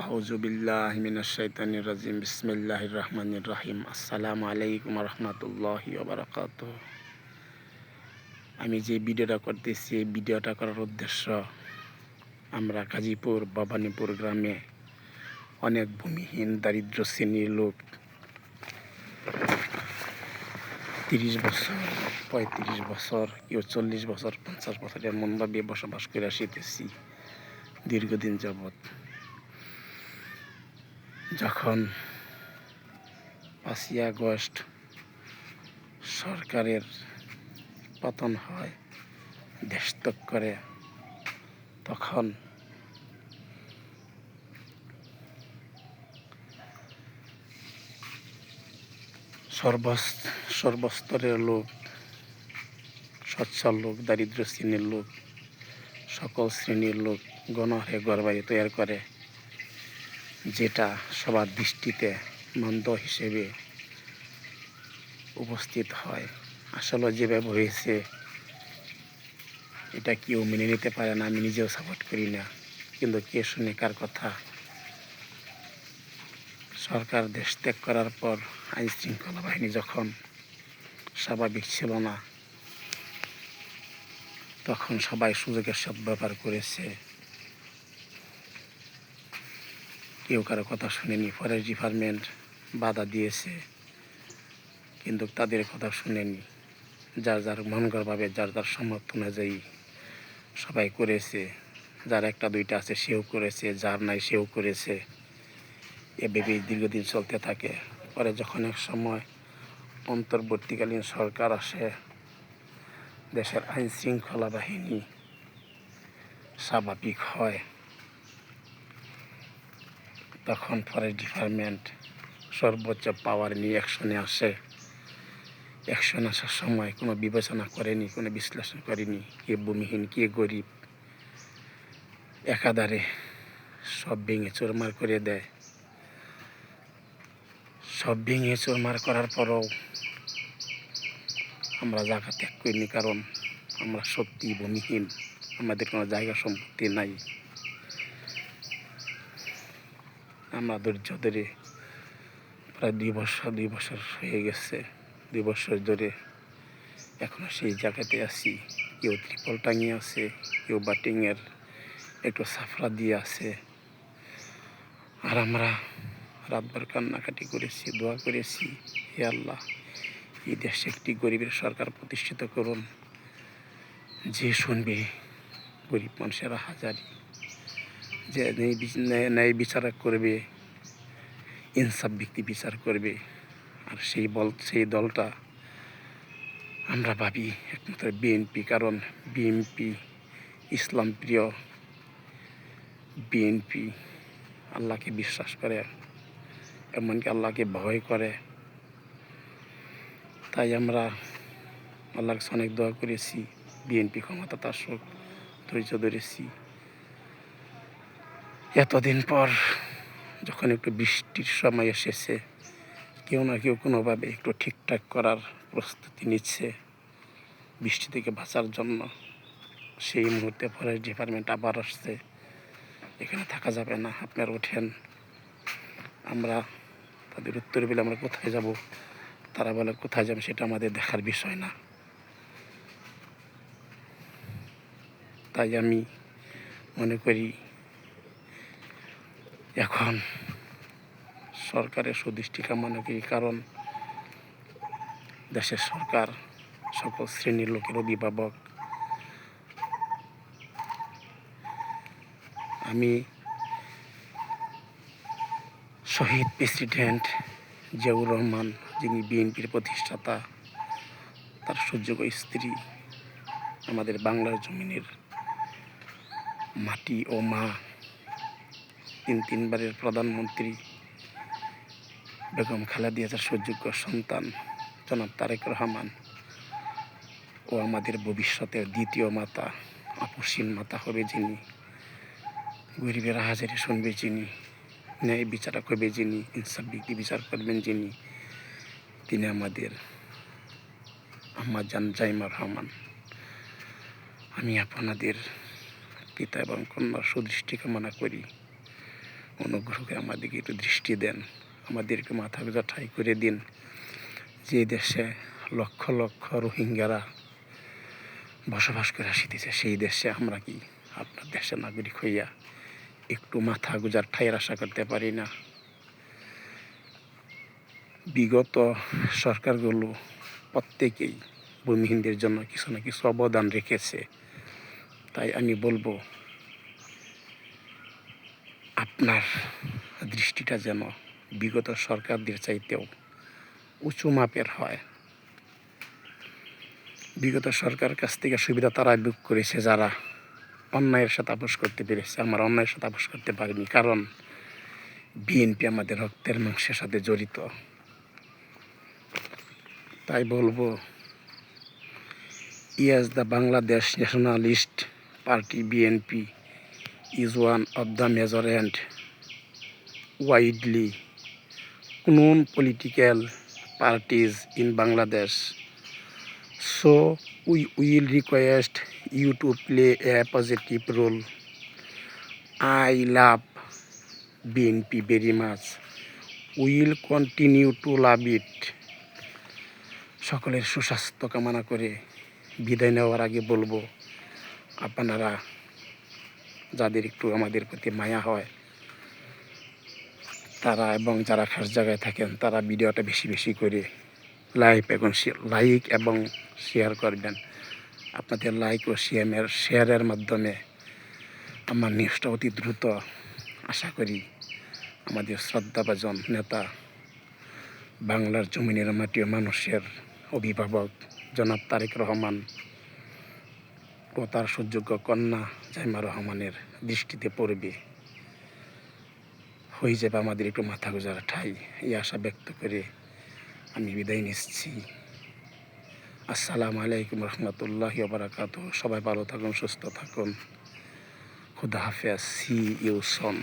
আউযু বিল্লাহি মিনাশ শাইতানির রাজিম বিসমিল্লাহির রহমানির রহিম। আসসালামু আলাইকুম ওয়া রাহমাতুল্লাহি ওয়া বারাকাতুহু। আমি যে ভিডিওটা করতেছি এই ভিডিওটা করার উদ্দেশ্য, আমরা গাজীপুর ভবানীপুর গ্রামে অনেক ভূমিহীন দারিদ্র শ্রেণীর লোক 30 বছর, 35 বছর, কেউ 40 বছর, 50 বছর এমনভাবে বসবাস করে আসিতেছি দীর্ঘদিন যাবৎ। যখন 5ই আগস্ট সরকারের পতন হয়, দেশ ত্যাগ করে, তখন সর্বস্তরের লোক, সচ্ছল লোক, দারিদ্র শ্রেণীর লোক, সকল শ্রেণীর লোক গণহারে ঘরবাড়ি তৈরি করে, যেটা সবার দৃষ্টিতে মন্দ হিসেবে উপস্থিত হয়। আসলে যেভাবে হয়েছে এটা কেউ মেনে নিতে পারে না, আমি নিজেও সাপোর্ট করি না, কিন্তু কে শুনে কার কথা। সরকার দেশ ত্যাগ করার পর আইন শৃঙ্খলা বাহিনী যখন স্বাভাবিক ছিল না, তখন সবাই সুযোগের সদ্ব্যবহার করেছে। কেউ কারো কথা শুনেনি, ফরেস্ট ডিপার্টমেন্ট বাধা দিয়েছে, কিন্তু তাদের কথা শুনেনি। যার যার মনগড়ভাবে যার যার সামর্থ্য অনুযায়ী সবাই করেছে। যার একটা দুইটা আছে সেও করেছে, যার নাই সেও করেছে। এভাবেই দীর্ঘদিন চলতে থাকে। পরে যখন এক সময় অন্তর্বর্তীকালীন সরকার আসে, দেশের আইন শৃঙ্খলা বাহিনী স্বাভাবিক হয়, তখন ফরেস্ট ডিপার্টমেন্ট সর্বোচ্চ পাওয়ার নিয়ে অ্যাকশনে আসে। অ্যাকশন আসার সময় কোনো বিবেচনা করেনি, কোনো বিশ্লেষণ করেনি, কে ভূমিহীন কে গরিব, একাধারে সব ভেঙে চুরমার করে দেয়। সব ভেঙে চুরমার করার পরও আমরা জায়গা ত্যাগ করিনি, কারণ আমরা সত্যি ভূমিহীন, আমাদের কোনো জায়গা সম্পত্তি নাই। আমরা ধৈর্য ধরে প্রায় 2 বছর হয়ে গেছে, 2 বছর ধরে এখনও সেই জায়গাতে আছি। কেউ ত্রিপল টাঙিয়ে আছে, কেউ বাটিংয়ের একটু সাফরা দিয়ে আছে। আর আমরা রাতভর কান্নাকাটি করেছি, দোয়া করেছি, হে আল্লাহ, এই দেশে একটি গরিবের সরকার প্রতিষ্ঠিত করুন, যে শুনবে গরিব মানুষেরা হাজারি, যে ন্যায় বিচার করবে, ইনসাফ ব্যক্তি বিচার করবে। আর সেই দলটা আমরা ভাবি একমাত্র বিএনপি, কারণ বিএনপি ইসলাম প্রিয়, বিএনপি আল্লাহকে বিশ্বাস করে, এমনকি আল্লাহকে ভয় করে। তাই আমরা আল্লাহর কাছে অনেক দোয়া করেছি, বিএনপি ক্ষমতাতে আসুক, ধৈর্য ধরেছি। এতদিন পর যখন একটু বৃষ্টির সময় এসেছে, কেউ না কেউ কোনোভাবে একটু ঠিকঠাক করার প্রস্তুতি নিচ্ছে বৃষ্টি থেকে বাঁচার জন্য। সেই মুহূর্তে ফরেস্ট ডিপার্টমেন্ট আবার আসছে, এখানে থাকা যাবে না, আপনারা ওঠেন। আমরা তাদের উত্তর পেলে আমরা কোথায় যাব, তারা বলে কোথায় যাবে সেটা আমাদের দেখার বিষয় না। তাই আমি মনে করি এখন সরকারের সুদৃষ্টি কামনা করি, কারণ দেশের সরকার সকল শ্রেণীর লোকের অভিভাবক। আমি শহীদ প্রেসিডেন্ট জিয়াউর রহমান, যিনি বিএনপির প্রতিষ্ঠাতা, তার সুযোগ্য স্ত্রী, আমাদের বাংলার জমিনের মাটি ও মা, তিনবারের প্রধানমন্ত্রী বেগম খালেদা জিয়ার সুযোগ্য সন্তান জনাব তারেক রহমান, ও আমাদের ভবিষ্যতের দ্বিতীয় মাতা, আপসীন মাতা হবে যিনি, গরিবের হাজারি শুনবে যিনি, ন্যায় বিচারক হবে যিনি, ইনসাফ ব্যক্তি বিচার করবেন যিনি, তিনি আমাদের আম্মা জান জাইমা রহমান। আমি আপনাদের পিতা এবং কন্যার সুদৃষ্টি কামনা করি। অনুগ্রহ করে আমাদেরকে একটু দৃষ্টি দেন, আমাদেরকে মাথা গোঁজা ঠাঁই করে দিন। যে দেশে লক্ষ লক্ষ রোহিঙ্গারা বসবাস করে আসিতেছে, সেই দেশে আমরা কি আপনার দেশের নাগরিক হইয়া একটু মাথা গোঁজার ঠাঁইয়ের আশা করতে পারি না? বিগত সরকারগুলো প্রত্যেকেই ভূমিহীনদের জন্য কিছু না কিছু অবদান রেখেছে। তাই আমি বলবো আপনার দৃষ্টিটা যেন বিগত সরকারদের চাইতেও উঁচু মাপের হয়। বিগত সরকার কাছ থেকে সুবিধা তারা ভোগ করেছে যারা অন্যায়ের সাথে আপোষ করতে পেরেছে। আমরা অন্যায়ের সাথে আপোষ করতে পারিনি, কারণ বিএনপি আমাদের রক্তের মাংসের সাথে জড়িত। তাই বলবো, yes, the Bangladesh Nationalist Party BNP is one of the major and widely known political parties in Bangladesh. So we will request you to play a positive role. I love BNP very much. We will continue to love it. সকলের সুস্বাস্থ্য কামনা করে বিদায় নেওয়ার আগে বলবো, আপনারা যাদের একটু আমাদের প্রতি মায়া হয় তারা, এবং যারা খাস জায়গায় থাকেন তারা ভিডিওটা বেশি বেশি করে লাইক এবং শেয়ার করবেন। আপনাদের লাইক ও শেয়ারের মাধ্যমে আমার নিউজটা অতি দ্রুত, আশা করি আমাদের শ্রদ্ধাভাজন নেতা, বাংলার জমিনের মাটি ও মানুষের অভিভাবক জনাব তারেক রহমান ও তার সুযোগ্য কন্যা জাইমা রহমানের দৃষ্টিতে পড়বে, হয়ে যাবে আমাদের একটু মাথা গোঁজার ঠাঁই। এই আশা ব্যক্ত করে আমি বিদায় নিচ্ছি। আসসালামু আলাইকুম রহমতুল্লাহি ওয়া বারাকাতুহু। সবাই ভালো থাকুন, সুস্থ থাকুন। খুদা হাফেজ। See you soon.